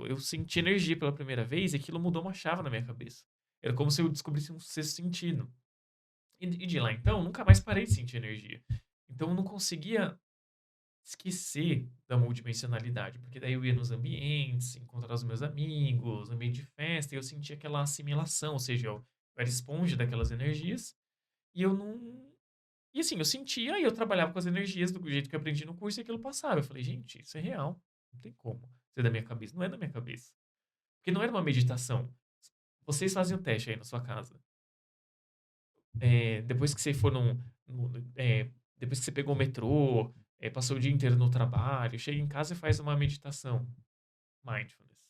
eu senti energia pela primeira vez e aquilo mudou uma chave na minha cabeça. Era como se eu descobrisse um sexto sentido. E de lá então, nunca mais parei de sentir energia. Então eu não conseguia esquecer da multidimensionalidade, porque daí eu ia nos ambientes, encontrar os meus amigos, ambiente de festa, e eu sentia aquela assimilação, ou seja, eu era esponja daquelas energias, e eu não. E assim, eu sentia e eu trabalhava com as energias do jeito que eu aprendi no curso e aquilo passava. Eu falei, gente, isso é real. Não tem como ser da minha cabeça. Não é da minha cabeça. Porque não era uma meditação. Vocês fazem o teste aí na sua casa. Depois que você for depois que você pegou o metrô, passou o dia inteiro no trabalho, chega em casa e faz uma meditação. Mindfulness.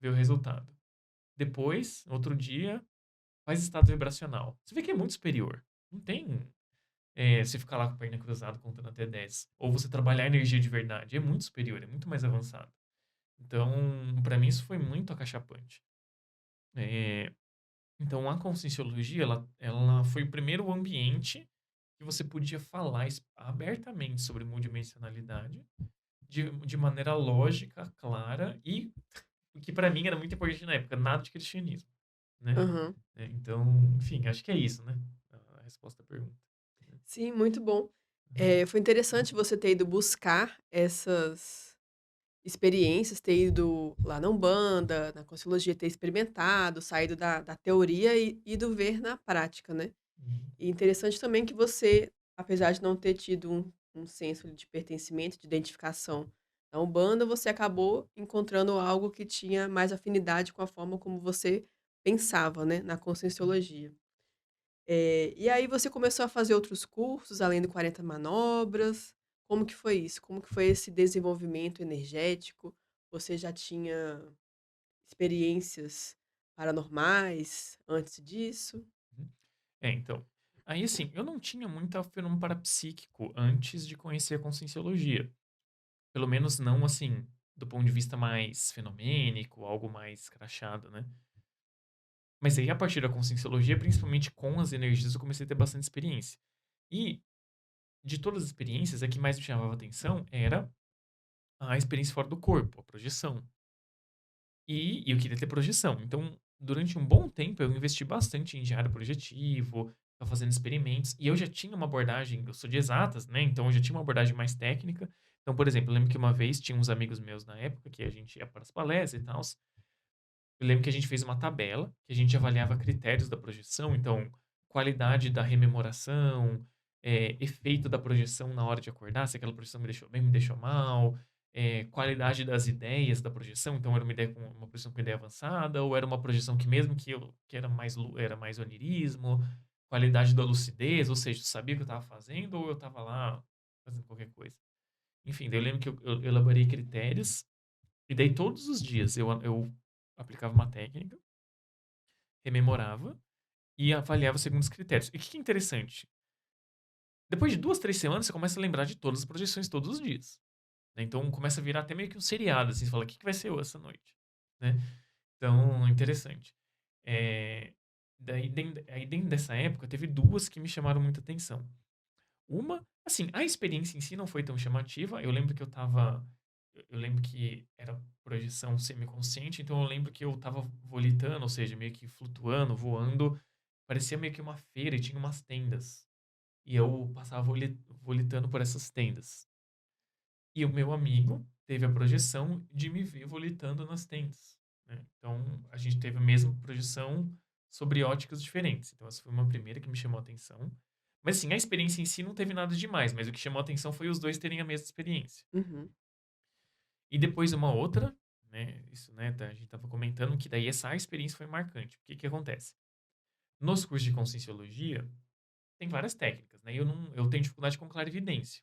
Vê o resultado. Depois, no outro dia, faz estado vibracional. Você vê que é muito superior. Não tem você ficar lá com a perna cruzada contando até 10. Ou você trabalhar a energia de verdade. É muito superior, é muito mais avançado. Então, para mim, isso foi muito acachapante. É, então, a Conscienciologia, ela foi o primeiro ambiente que você podia falar abertamente sobre multidimensionalidade de maneira lógica, clara e o que para mim era muito importante na época, nada de cristianismo, né? Aham. Então, enfim, acho que é isso, né? A resposta à pergunta. Né? Sim, muito bom. Uhum. Foi interessante você ter ido buscar essas experiências, ter ido lá na Umbanda, na Consciologia, ter experimentado, saído da teoria e ido ver na prática, né. Uhum. E interessante também que você, apesar de não ter tido um senso de pertencimento, de identificação na Umbanda, você acabou encontrando algo que tinha mais afinidade com a forma como você pensava, né, na Conscienciologia. E aí você começou a fazer outros cursos além do 40 manobras? Como que foi isso? Como que foi esse desenvolvimento energético? Você já tinha experiências paranormais antes disso? Uhum. Então. Aí, assim, eu não tinha muito fenômeno parapsíquico antes de conhecer a Conscienciologia. Pelo menos não, assim, do ponto de vista mais fenomênico, algo mais crachado, né? Mas aí, a partir da Conscienciologia, principalmente com as energias, eu comecei a ter bastante experiência. E, de todas as experiências, a que mais me chamava a atenção era a experiência fora do corpo, a projeção. E eu queria ter projeção. Então, durante um bom tempo, eu investi bastante em diário projetivo, estava fazendo experimentos. E eu já tinha uma abordagem, eu sou de exatas, né? Então, eu já tinha uma abordagem mais técnica. Então, por exemplo, eu lembro que uma vez tinha uns amigos meus na época que a gente ia para as palestras e tal. Eu lembro que a gente fez uma tabela que a gente avaliava critérios da projeção. Então, qualidade da rememoração, efeito da projeção na hora de acordar, se aquela projeção me deixou bem, me deixou mal, qualidade das ideias da projeção. Então, era uma projeção com ideia avançada, ou era uma projeção que mesmo que era mais onirismo, qualidade da lucidez, ou seja, eu sabia o que eu estava fazendo ou eu estava lá fazendo qualquer coisa. Enfim, daí eu lembro que eu elaborei critérios e daí todos os dias eu aplicava uma técnica, rememorava e avaliava segundo os critérios. E o que é interessante? Depois de 2, 3 semanas, você começa a lembrar de todas as projeções todos os dias. Né? Então começa a virar até meio que um seriado, assim, você fala, o que vai ser essa noite? Né? Então, interessante. É, aí dentro dessa época, teve duas que me chamaram muita atenção. Uma, assim, a experiência em si não foi tão chamativa. Eu lembro que era projeção semiconsciente, então eu lembro que eu tava volitando, ou seja, meio que flutuando, voando. Parecia meio que uma feira e tinha umas tendas. E eu passava volitando por essas tendas. E o meu amigo teve a projeção de me ver volitando nas tendas. Né? Então a gente teve a mesma projeção sobre óticas diferentes. Então essa foi uma primeira que me chamou a atenção. Mas assim, a experiência em si não teve nada demais, mas o que chamou a atenção foi os dois terem a mesma experiência. Uhum. E depois uma outra, né, isso, né, a gente tava comentando que daí essa experiência foi marcante. O que que acontece? Nos cursos de Conscienciologia, tem várias técnicas, né, eu tenho dificuldade com clarividência.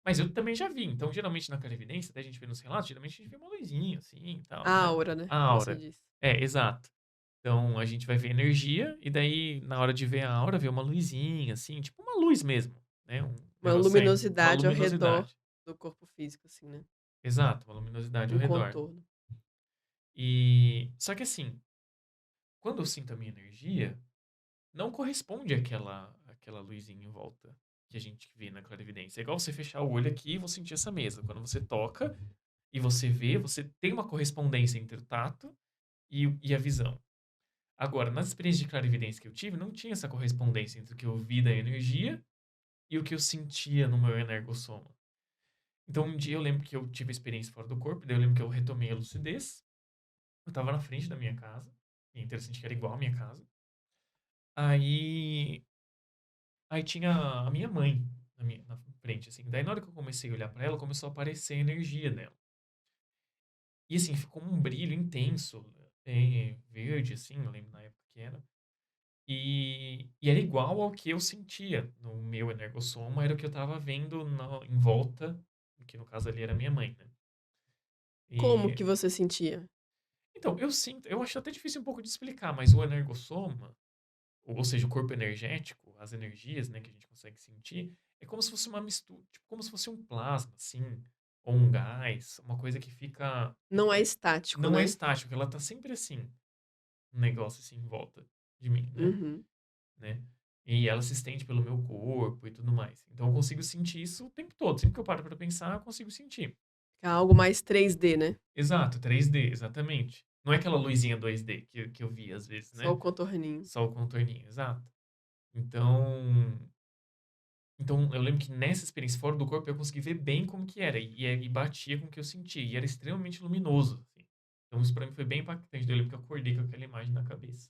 Mas eu também já vi, então geralmente na clarividência, até a gente vê nos relatos, geralmente a gente vê uma luzinha assim e tal, A né, aura, né, a que você aura. disse. Exato. Então a gente vai ver energia e daí na hora de ver a aura, vê uma luzinha assim, tipo uma luz mesmo, né, um Uma negócio saindo, uma luminosidade ao redor luminosidade. do corpo físico, assim, né, Exato, uma luminosidade ao um redor. contorno. E só que assim, quando eu sinto a minha energia, não corresponde àquela luzinha em volta que a gente vê na clarividência. É igual você fechar o olho aqui e você sentir essa mesa. Quando você toca, e você vê, você tem uma correspondência entre o tato e a visão. Agora, nas experiências de clarividência que eu tive, não tinha essa correspondência entre o que eu vi da energia e o que eu sentia no meu energossoma. Então, um dia eu lembro que eu tive a experiência fora do corpo, daí eu lembro que eu retomei a lucidez. Eu estava na frente da minha casa, e é interessante que era igual a minha casa. Aí, aí tinha a minha mãe na frente, assim. Daí, na hora que eu comecei a olhar pra ela, começou a aparecer a energia dela. E assim, ficou um brilho intenso, verde, assim, eu lembro na época que era. E era igual ao que eu sentia no meu energossoma, era o que eu estava vendo em volta, que no caso ali era minha mãe, né? Como E que você sentia? então, eu sinto, eu acho até difícil um pouco de explicar, mas o energossoma, ou seja, o corpo energético, as energias, né, que a gente consegue sentir, é como se fosse uma mistura, tipo, como se fosse um plasma, assim, ou um gás, uma coisa que fica, Não é estático, não é né? estático, ela tá sempre assim, um negócio assim em volta de mim, Uhum. né? E ela se estende pelo meu corpo e tudo mais. Então eu consigo sentir isso o tempo todo. Sempre que eu paro pra pensar, eu consigo sentir. É algo mais 3D, né? Exato, 3D, exatamente. Não é aquela luzinha 2D que eu vi às vezes, Só o né? contorninho. Só o contorninho, exato. Então eu lembro que nessa experiência fora do corpo eu consegui ver bem como que era e batia com o que eu sentia e era extremamente luminoso, assim. Então isso pra mim foi bem impactante. Eu lembro que eu acordei com aquela imagem na cabeça.